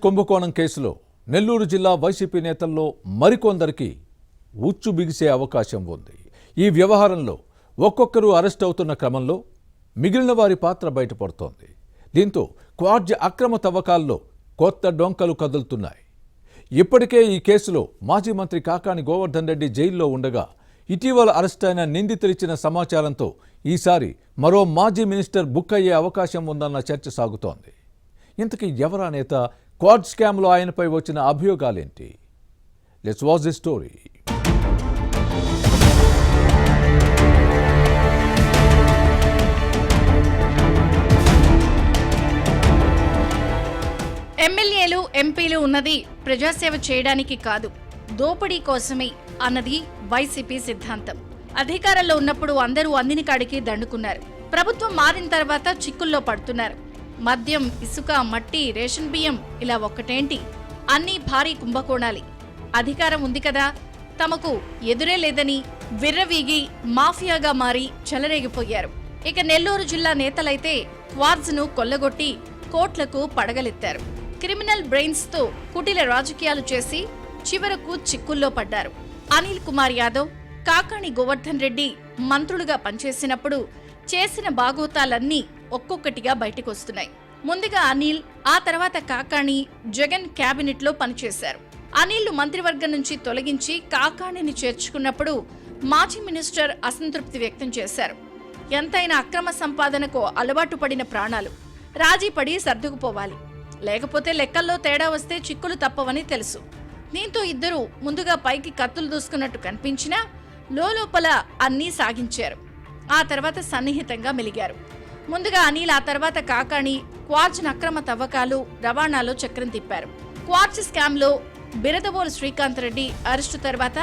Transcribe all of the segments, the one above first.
కుంభకోణం కేసులో నెల్లూరు జిల్లా వైసీపీ నేతల్లో మరికొందరికి ఉచ్చు బిగిసే అవకాశం ఉంది. ఈ వ్యవహారంలో ఒక్కొక్కరు అరెస్ట్ అవుతున్న క్రమంలో మిగిలిన వారి పాత్ర బయటపడుతోంది. దీంతో క్వార్జ్ అక్రమ తవ్వకాల్లో కొత్త డొంకలు కదులుతున్నాయి. ఇప్పటికే ఈ కేసులో మాజీ మంత్రి కాకాని గోవర్ధన్ రెడ్డి జైల్లో ఉండగా ఇటీవల అరెస్ట్ అయిన నిందితులిచ్చిన సమాచారంతో ఈసారి మరో మాజీ మినిస్టర్ బుక్ అయ్యే అవకాశం ఉందన్న చర్చ సాగుతోంది. ఇంతకీ ఎవరా నేత? క్వార్జ్ స్కామ్లో ఆయనపై వచ్చిన అభియోగాలేంటి? Let's watch the story. ఎమ్మెల్యేలు ఎంపీలు ఉన్నది ప్రజాసేవ చేయడానికి కాదు, దోపిడీ కోసమే అన్నది వైసీపీ సిద్ధాంతం. అధికారంలో ఉన్నప్పుడు అందరూ అందిన కాడికి దండుకున్నారు. ప్రభుత్వం మారిన తర్వాత చిక్కుల్లో పడుతున్నారు. మద్యం, ఇసుక, మట్టి, రేషన్ బియ్యం ఇలా ఒక్కటేంటి, అన్నీ భారీ కుంభకోణాలి. అధికారం ఉంది కదా, తమకు ఎదురే లేదని విర్రవీగి మాఫియాగా మారి చెలరేగిపోయారు. ఇక నెల్లూరు జిల్లా నేతలైతే క్వార్జ్ను కొల్లగొట్టి కోట్లకు పడగలెత్తారు. క్రిమినల్ బ్రెయిన్స్ తో కుటిల రాజకీయాలు చేసి చివరకు చిక్కుల్లో పడ్డారు. అనిల్ కుమార్ యాదవ్, కాకాని గోవర్ధన్ రెడ్డి మంత్రులుగా పనిచేసినప్పుడు చేసిన బాగోతాలన్నీ ఒక్కొక్కటిగా బయటకొస్తున్నాయి. ముందుగా అనిల్, ఆ తర్వాత కాకాని జగన్ క్యాబినెట్ లో పనిచేశారు. అనిల్ మంత్రివర్గం నుంచి తొలగించి కాకాణిని చేర్చుకున్నప్పుడు మాజీ మినిస్టర్ అసంతృప్తి వ్యక్తం చేశారు. ఎంతైనా అక్రమ సంపాదనకు అలవాటు పడిన ప్రాణాలు రాజీ పడి సర్దుకుపోవాలి, లేకపోతే లెక్కల్లో తేడా వస్తే చిక్కులు తప్పవని తెలుసు. దీంతో ఇద్దరు ముందుగా పైకి కత్తులు దూసుకున్నట్టు కనిపించినా లోపల అన్నీ సాగించారు. ఆ తర్వాత సన్నిహితంగా మెలిగారు. ముందుగా అనిల్, ఆ తర్వాత కాకాణి క్వార్జ్ అక్రమ తవ్వకాలు, రవాణాలో చక్రం తిప్పారు. క్వార్జ్ స్కామ్ లో బిరదవోలు శ్రీకాంత్ రెడ్డి అరెస్టు తర్వాత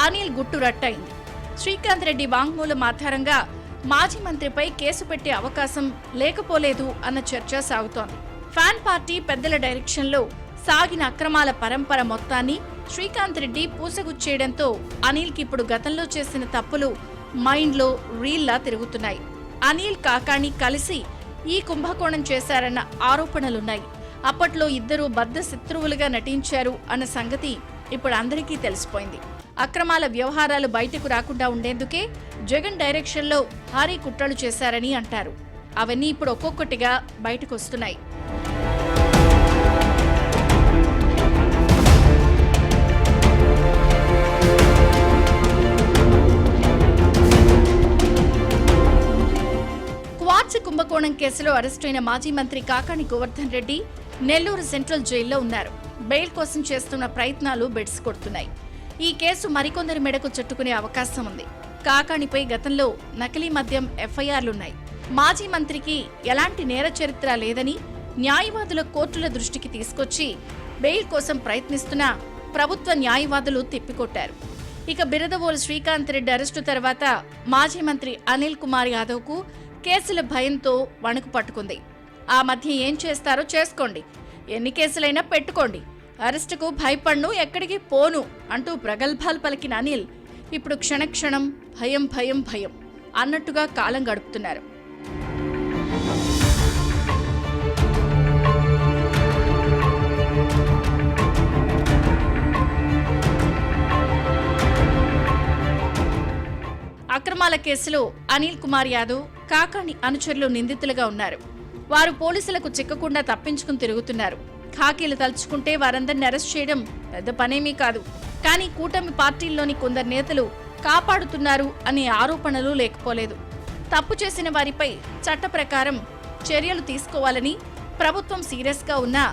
అనిల్ గుట్టు రట్టయింది. శ్రీకాంత్ రెడ్డి వాంగ్మూలం ఆధారంగా మాజీ మంత్రిపై కేసు పెట్టే అవకాశం లేకపోలేదు అన్న చర్చ సాగుతోంది. ఫ్యాన్ పార్టీ పెద్దల డైరెక్షన్లో సాగిన అక్రమాల పరంపర మొత్తాన్ని శ్రీకాంత్ రెడ్డి పూసగుచ్చేయడంతో అనిల్కి ఇప్పుడు గతంలో చేసిన తప్పులు మైండ్లో రీల్లా తిరుగుతున్నాయి. అనిల్, కాకాణి కలిసి ఈ కుంభకోణం చేశారన్న ఆరోపణలున్నాయి. అప్పట్లో ఇద్దరు బద్ధ శత్రువులుగా నటించారు అన్న సంగతి ఇప్పుడు అందరికీ తెలిసిపోయింది. అక్రమాల వ్యవహారాలు బయటకు రాకుండా ఉండేందుకే జగన్ డైరెక్షన్లో భారీ కుట్రలు చేశారని అంటారు. అవన్నీ ఇప్పుడు ఒక్కొక్కటిగా బయటకు వస్తున్నాయి. క్వార్జ్ కుంభకోణం కేసులో అరెస్టైన మాజీ మంత్రి కాకాని గోవర్ధన్ రెడ్డి నెల్లూరు సెంట్రల్ జైల్లో ఉన్నారు. బెయిల్ కోసం చేస్తున్న ప్రయత్నాలు బెడ్స్ కొడుతున్నాయి. ఈ కేసు మరికొందరి మెడకు చుట్టుకునే అవకాశం ఉంది. కాకాణిపై గతంలో నకిలీ మద్యం ఎఫ్ఐఆర్లున్నాయి. మాజీ మంత్రికి ఎలాంటి నేర చరిత్ర లేదని న్యాయవాదుల కోర్టుల దృష్టికి తీసుకొచ్చి బెయిల్ కోసం ప్రయత్నిస్తున్నా ప్రభుత్వ న్యాయవాదులు తిప్పికొట్టారు. ఇక బిరదవోలు శ్రీకాంత్ రెడ్డి అరెస్టు తర్వాత మాజీ మంత్రి అనిల్ కుమార్ యాదవ్ కు కేసుల భయంతో వణుకు పట్టుకుంది. ఆ మధ్య ఏం చేస్తారో చేసుకోండి, ఎన్ని కేసులైనా పెట్టుకోండి, అరెస్టుకు భయపడ్ను, ఎక్కడికి పోను అంటూ ప్రగల్భాలు పలికిన అనిల్ ఇప్పుడు క్షణక్షణం భయం భయం భయం అన్నట్టుగా కాలం గడుపుతున్నారు. అక్రమాల కేసులో అనిల్ కుమార్ యాదవ్, కాకాణి అనుచరులు నిందితులుగా ఉన్నారు. వారు పోలీసులకు చిక్కకుండా తప్పించుకుని తిరుగుతున్నారు. ఖాకీలు తలుచుకుంటే వారందరిని అరెస్ట్ చేయడం పెద్ద పనేమీ కాదు. కానీ కూటమి పార్టీల్లోని కొందరు నేతలు కాపాడుతున్నారు అనే ఆరోపణలు లేకపోలేదు. తప్పు చేసిన వారిపై చట్ట ప్రకారం చర్యలు తీసుకోవాలని ప్రభుత్వం సీరియస్గా ఉన్నా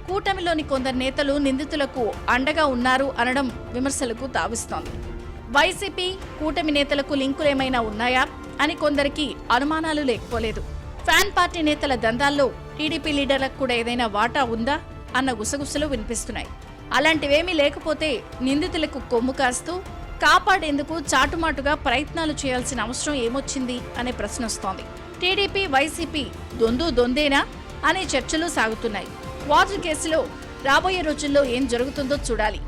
కూటమిలోని కొందరు నేతలు నిందితులకు అండగా ఉన్నారు అనడం విమర్శలకు తావిస్తోంది. వైసీపీ కూటమి నేతలకు లింకులేమైనా ఉన్నాయా అని కొందరికి అనుమానాలు లేకపోలేదు. ఫ్యాన్ పార్టీ నేతల దందాల్లో టీడీపీ లీడర్లకు కూడా ఏదైనా వాటా ఉందా అన్న గుసగుసలు వినిపిస్తున్నాయి. అలాంటివేమీ లేకపోతే నిందితులకు కొమ్ము కాస్తూ కాపాడేందుకు చాటుమాటుగా ప్రయత్నాలు చేయాల్సిన అవసరం ఏమొచ్చింది అనే ప్రశ్న వస్తోంది. టీడీపీ, వైసీపీ దొందేనా అనే చర్చలు సాగుతున్నాయి. క్వార్జ్ కేసులో రాబోయే రోజుల్లో ఏం జరుగుతుందో చూడాలి.